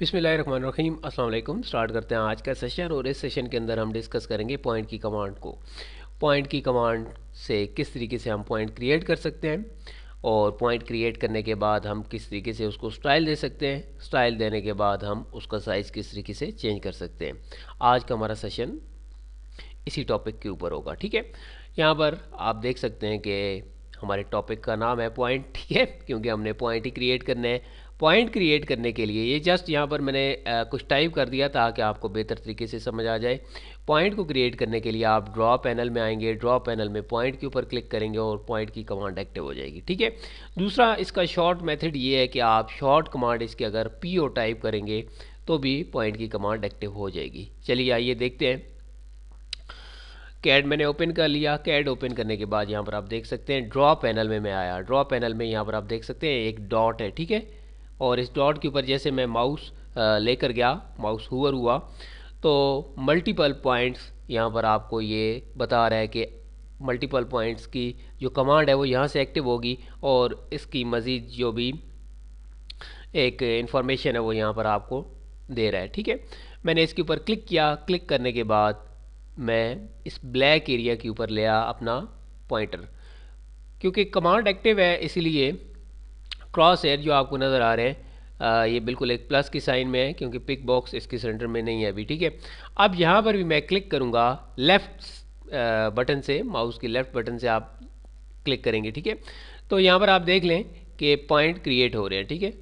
बिस्मिल्लाहिर्रहमानिर्रहीम। अस्सलाम वालेकुम। स्टार्ट करते हैं आज का सेशन और इस सेशन के अंदर हम डिस्कस करेंगे पॉइंट की कमांड को। पॉइंट की कमांड से किस तरीके से हम पॉइंट क्रिएट कर सकते हैं और पॉइंट क्रिएट करने के बाद हम किस तरीके से उसको स्टाइल दे सकते हैं, स्टाइल देने के बाद हम उसका साइज़ किस तरीके से चेंज कर सकते हैं। आज का हमारा सेशन इसी टॉपिक के ऊपर होगा। ठीक है, यहाँ पर आप देख सकते हैं कि हमारे टॉपिक का नाम है पॉइंट। ठीक है, क्योंकि हमने पॉइंट ही क्रिएट करने हैं। पॉइंट क्रिएट करने के लिए ये जस्ट यहाँ पर मैंने कुछ टाइप कर दिया ताकि आपको बेहतर तरीके से समझ आ जाए। पॉइंट को क्रिएट करने के लिए आप ड्रॉ पैनल में आएंगे, ड्रॉ पैनल में पॉइंट के ऊपर क्लिक करेंगे और पॉइंट की कमांड एक्टिव हो जाएगी। ठीक है, दूसरा इसका शॉर्ट मेथड ये है कि आप शॉर्ट कमांड इसके अगर पीओ टाइप करेंगे तो भी पॉइंट की कमांड एक्टिव हो जाएगी। चलिए आइए देखते हैं। कैड मैंने ओपन कर लिया। कैड ओपन करने के बाद यहाँ पर आप देख सकते हैं ड्रॉ पैनल में मैं आया। ड्रॉ पैनल में यहाँ पर आप देख सकते हैं एक डॉट है। ठीक है, और इस डॉट के ऊपर जैसे मैं माउस लेकर गया, माउस हुवर हुआ तो मल्टीपल पॉइंट्स यहाँ पर आपको ये बता रहा है कि मल्टीपल पॉइंट्स की जो कमांड है वो यहाँ से एक्टिव होगी और इसकी मज़ीद जो भी एक इंफॉर्मेशन है वो यहाँ पर आपको दे रहा है। ठीक है, मैंने इसके ऊपर क्लिक किया। क्लिक करने के बाद मैं इस ब्लैक एरिया के ऊपर लिया अपना पॉइंटर। क्योंकि कमांड एक्टिव है इसीलिए क्रॉस हेयर जो आपको नज़र आ रहे हैं ये बिल्कुल एक प्लस की साइन में है क्योंकि पिक बॉक्स इसके सेंटर में नहीं है अभी। ठीक है, अब यहाँ पर भी मैं क्लिक करूँगा लेफ़्ट बटन से, माउस के लेफ़्ट बटन से आप क्लिक करेंगे। ठीक है, तो यहाँ पर आप देख लें कि पॉइंट क्रिएट हो रहे हैं। ठीक है,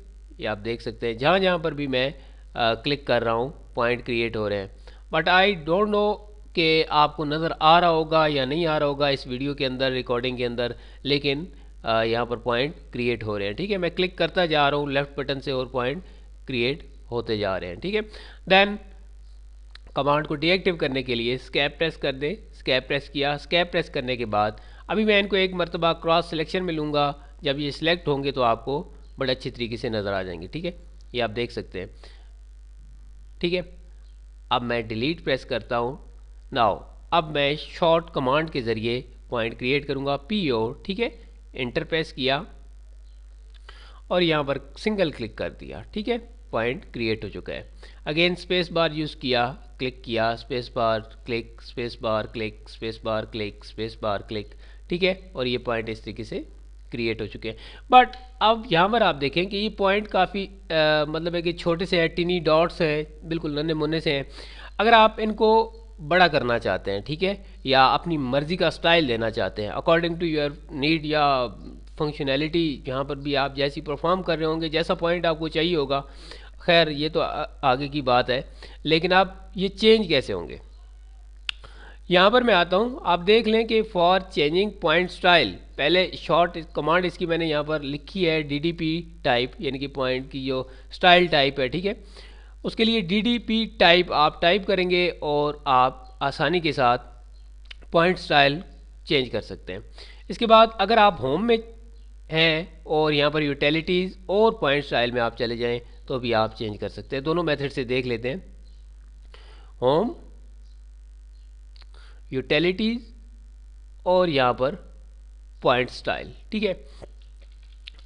ये आप देख सकते हैं जहाँ जहाँ पर भी मैं क्लिक कर रहा हूँ पॉइंट क्रिएट हो रहे हैं। बट आई डोंट नो कि आपको नज़र आ रहा होगा या नहीं आ रहा होगा इस वीडियो के अंदर, रिकॉर्डिंग के अंदर, लेकिन यहाँ पर पॉइंट क्रिएट हो रहे हैं। ठीक है, मैं क्लिक करता जा रहा हूँ लेफ़्ट बटन से और पॉइंट क्रिएट होते जा रहे हैं। ठीक है, देन कमांड को डीएक्टिव करने के लिए स्केप प्रेस कर दें। स्केप प्रेस किया। स्केप प्रेस करने के बाद अभी मैं इनको एक मरतबा क्रॉस सिलेक्शन में लूँगा। जब ये सिलेक्ट होंगे तो आपको बड़े अच्छी तरीके से नज़र आ जाएंगे। ठीक है, ये आप देख सकते हैं। ठीक है, अब मैं डिलीट प्रेस करता हूँ। नाउ अब मैं शॉर्ट कमांड के ज़रिए पॉइंट क्रिएट करूँगा पीओ। ठीक है, एंटर प्रेस किया और यहाँ पर सिंगल क्लिक कर दिया। ठीक है, पॉइंट क्रिएट हो चुका है। अगेन स्पेस बार यूज़ किया, क्लिक किया, space bar click, space bar click, space bar click, space bar click. ठीक है, और ये पॉइंट इस तरीके से क्रिएट हो चुके हैं। बट अब यहाँ पर आप देखें कि ये पॉइंट काफ़ी मतलब है कि छोटे से हैं, टिनी डॉट्स हैं, बिल्कुल नन्हे मुन्ने से हैं। अगर आप इनको बड़ा करना चाहते हैं, ठीक है, या अपनी मर्ज़ी का स्टाइल देना चाहते हैं अकॉर्डिंग टू योर नीड या फंक्शनैलिटी, जहाँ पर भी आप जैसी परफॉर्म कर रहे होंगे, जैसा पॉइंट आपको चाहिए होगा, खैर ये तो आगे की बात है। लेकिन आप ये चेंज कैसे होंगे, यहाँ पर मैं आता हूँ। आप देख लें कि फॉर चेंजिंग पॉइंट स्टाइल, पहले शॉर्ट कमांड इसकी मैंने यहाँ पर लिखी है डीडीपी टाइप, यानी कि पॉइंट की जो स्टाइल टाइप है। ठीक है, उसके लिए डीडीपी टाइप आप टाइप करेंगे और आप आसानी के साथ पॉइंट स्टाइल चेंज कर सकते हैं। इसके बाद अगर आप होम में हैं और यहाँ पर यूटिलिटीज़ और पॉइंट स्टाइल में आप चले जाएं तो भी आप चेंज कर सकते हैं। दोनों मेथड से देख लेते हैं। होम, यूटिलिटीज़ और यहाँ पर पॉइंट स्टाइल। ठीक है,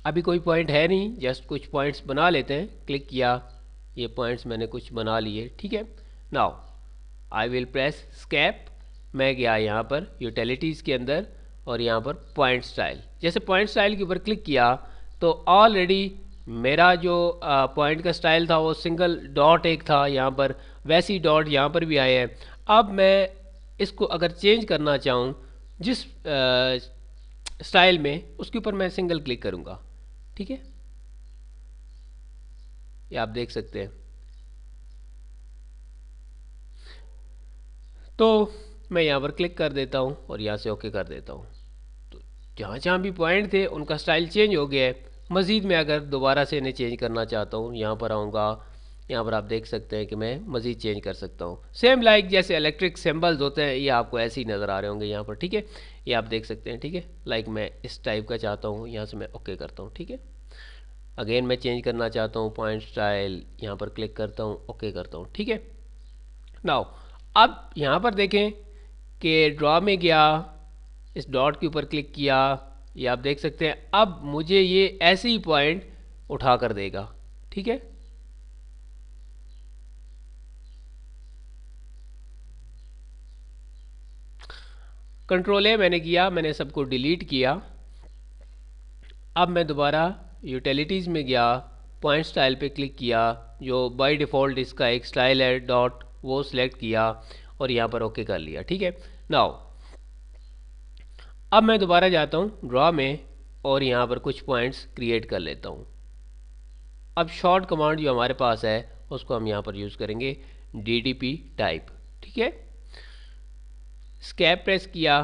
अभी कोई पॉइंट है नहीं, जस्ट कुछ पॉइंट्स बना लेते हैं। क्लिक किया, ये पॉइंट्स मैंने कुछ बना लिए। ठीक है, now I will press escape. मैं गया यहाँ पर यूटिलिटीज़ के अंदर और यहाँ पर पॉइंट स्टाइल। जैसे पॉइंट स्टाइल के ऊपर क्लिक किया तो ऑलरेडी मेरा जो पॉइंट का स्टाइल था वो सिंगल डॉट एक था, यहाँ पर वैसी डॉट यहाँ पर भी आए हैं। अब मैं इसको अगर चेंज करना चाहूँ जिस स्टाइल में, उसके ऊपर मैं सिंगल क्लिक करूँगा। ठीक है, ये आप देख सकते हैं। तो मैं यहाँ पर क्लिक कर देता हूँ और यहाँ से ओके कर देता हूँ। तो जहाँ जहाँ भी पॉइंट थे उनका स्टाइल चेंज हो गया है। मज़ीद मैं अगर दोबारा से इन्हें चेंज करना चाहता हूँ, यहाँ पर आऊँगा, यहाँ पर आप देख सकते हैं कि मैं मज़ीद चेंज कर सकता हूँ। सेम लाइक जैसे इलेक्ट्रिक सिंबल्स होते हैं, ये आपको ऐसे ही नज़र आ रहे होंगे यहाँ पर। ठीक है, ये आप देख सकते हैं। ठीक है, लाइक मैं इस टाइप का चाहता हूँ, यहाँ से मैं ओके करता हूँ। ठीक है, अगेन मैं चेंज करना चाहता हूँ पॉइंट स्टाइल, यहाँ पर क्लिक करता हूँ, ओके करता हूँ। ठीक है, नाउ अब यहाँ पर देखें कि ड्रॉ में गया, इस डॉट के ऊपर क्लिक किया, ये आप देख सकते हैं। अब मुझे ये ऐसे ही पॉइंट उठा कर देगा। ठीक है, कंट्रोल ए मैंने किया, मैंने सबको डिलीट किया। अब मैं दोबारा यूटिलिटीज़ में गया, पॉइंट स्टाइल पे क्लिक किया, जो बाय डिफ़ॉल्ट इसका एक स्टाइल है डॉट, वो सिलेक्ट किया और यहाँ पर ओके कर लिया। ठीक है, नाउ अब मैं दोबारा जाता हूँ ड्रॉ में और यहाँ पर कुछ पॉइंट्स क्रिएट कर लेता हूँ। अब शॉर्ट कमांड जो हमारे पास है उसको हम यहाँ पर यूज़ करेंगे, DDP टाइप। ठीक है, स्केप प्रेस किया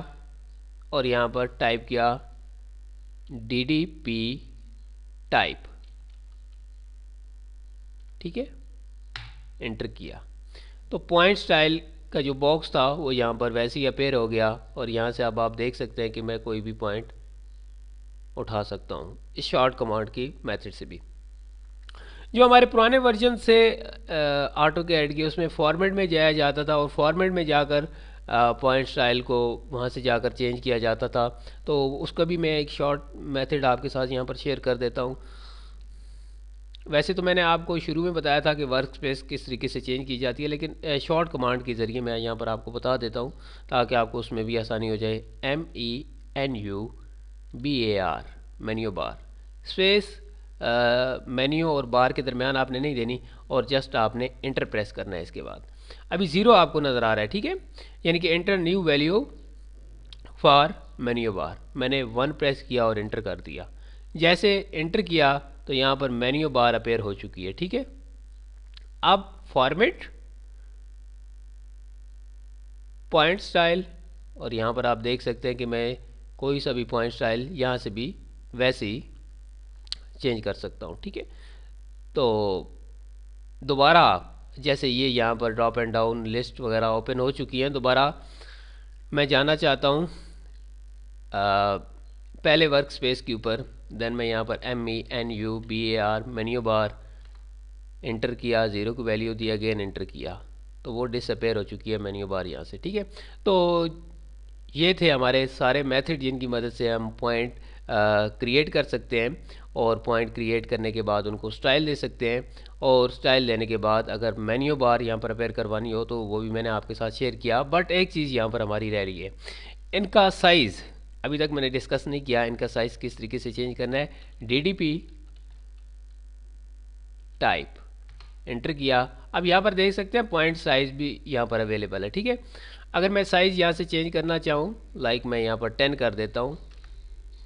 और यहाँ पर टाइप किया DDP टाइप। ठीक है, एंटर किया तो पॉइंट स्टाइल का जो बॉक्स था वो यहाँ पर वैसे ही अपेयर हो गया और यहाँ से अब आप देख सकते हैं कि मैं कोई भी पॉइंट उठा सकता हूँ इस शॉर्ट कमांड की मेथड से भी। जो हमारे पुराने वर्जन से ऑटो कैड की उसमें फॉर्मेट में जाया जाता था और फॉर्मेट में जाकर पॉइंट स्टाइल को वहाँ से जाकर चेंज किया जाता था, तो उसका भी मैं एक शॉर्ट मेथड आपके साथ यहाँ पर शेयर कर देता हूँ। वैसे तो मैंने आपको शुरू में बताया था कि वर्क स्पेस किस तरीके से चेंज की जाती है, लेकिन शॉर्ट कमांड के ज़रिए मैं यहाँ पर आपको बता देता हूँ ताकि आपको उसमें भी आसानी हो जाए। MENUBAR, menu bar, space menu और बार के दरमियान आपने नहीं देनी और जस्ट आपने इंटर प्रेस करना है। इसके बाद अभी ज़ीरो आपको नज़र आ रहा है। ठीक है, यानी कि enter new value for menu bar, मैंने 1 प्रेस किया और इंटर कर दिया। जैसे इंटर किया तो यहाँ पर मेन्यू बार अपेयर हो चुकी है। ठीक है, अब फॉर्मेट, पॉइंट स्टाइल, और यहाँ पर आप देख सकते हैं कि मैं कोई सा भी पॉइंट स्टाइल यहाँ से भी वैसे ही चेंज कर सकता हूँ। ठीक है, तो दोबारा जैसे ये यहाँ पर ड्रॉप एंड डाउन लिस्ट वगैरह ओपन हो चुकी हैं, दोबारा मैं जाना चाहता हूँ पहले वर्क स्पेस के ऊपर। देन मैं यहाँ पर MENUBAR, मेन्यू बार, इंटर किया, ज़ीरो की वैल्यू दी, अगेन इंटर किया तो वो डिसअपेयर हो चुकी है मेन्यू बार यहाँ से। ठीक है, तो ये थे हमारे सारे मेथड जिनकी मदद से हम पॉइंट क्रिएट कर सकते हैं और पॉइंट क्रिएट करने के बाद उनको स्टाइल दे सकते हैं, और स्टाइल देने के बाद अगर मेन्यू बार यहाँ पर अपेयर करवानी हो तो वो भी मैंने आपके साथ शेयर किया। बट एक चीज़ यहाँ पर हमारी रह रही है, इनका साइज़ अभी तक मैंने डिस्कस नहीं किया, इनका साइज़ किस तरीके से चेंज करना है। DDP टाइप, एंटर किया। अब यहाँ पर देख सकते हैं पॉइंट साइज़ भी यहाँ पर अवेलेबल है। ठीक है, अगर मैं साइज़ यहाँ से चेंज करना चाहूँ, लाइक मैं यहाँ पर 10 कर देता हूँ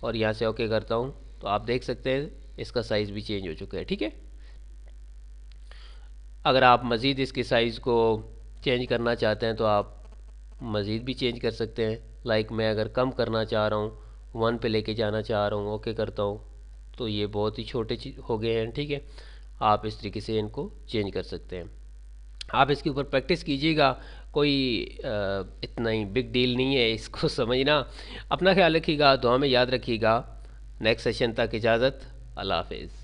और यहाँ से ओके करता हूँ, तो आप देख सकते हैं इसका साइज़ भी चेंज हो चुका है। ठीक है, अगर आप मज़ीद इसके साइज़ को चेंज करना चाहते हैं तो आप मज़ीद भी चेंज कर सकते हैं। लाइक मैं अगर कम करना चाह रहा हूँ, 1 पे लेके जाना चाह रहा हूँ, ओके करता हूँ, तो ये बहुत ही छोटे हो गए हैं। ठीक है, आप इस तरीके से इनको चेंज कर सकते हैं। आप इसके ऊपर प्रैक्टिस कीजिएगा, कोई इतना ही बिग डील नहीं है, इसको समझना। अपना ख्याल रखिएगा, दुआ में याद रखिएगा। नेक्स्ट सेशन तक इजाज़त, अल्लाह हाफिज़।